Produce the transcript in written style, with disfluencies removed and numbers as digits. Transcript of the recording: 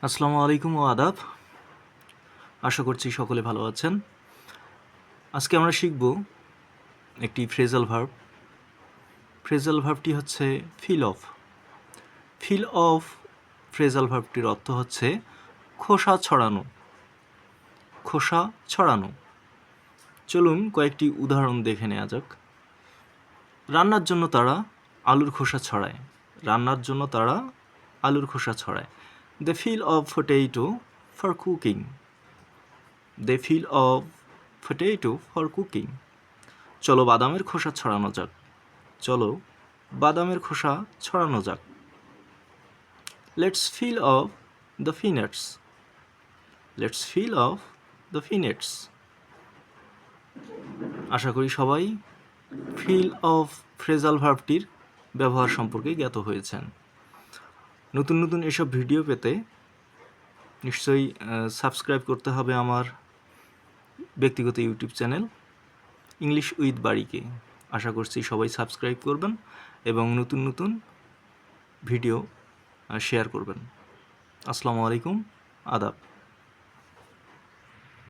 আসসালামু আলাইকুম ও আদাব। আশা করছি সকলে ভালো আছেন। আজকে আমরা শিখব একটি ফ্রেজাল ভার্ব। ফ্রেজাল ভার্বটি হচ্ছে peel off. Peel off phrasal ভার্বটির অর্থ হচ্ছে খোসা ছড়ানো। খোসা ছড়ানো। চলুন কয়েকটি উদাহরণ দেখে নেওয়া যাক। রান্নার জন্য তারা আলুর খোসা ছড়ায়। রান্নার জন্য তারা আলুর খোসা ছড়ায়। They peel of potato for cooking. They peel of potato for cooking. চলো বাদামের খোসা ছড়ানো যাক। চলো বাদামের খোসা ছড়ানো যাক। Let's peel off the peanuts. Let's peel off the peanuts. আশা করি সবাই ফিল অফ ফ্রেজাল ভার্বটির ব্যবহার সম্পর্কে জ্ঞাত হয়েছেন। নতুন নতুন এসব ভিডিও পেতে নিশ্চয়ই সাবস্ক্রাইব করতে হবে আমার ব্যক্তিগত ইউটিউব চ্যানেল ইংলিশ উইথ বাড়িকে। আশা করছি সবাই সাবস্ক্রাইব করবেন এবং নতুন নতুন ভিডিও শেয়ার করবেন। আসসালামু আলাইকুম, আদাব।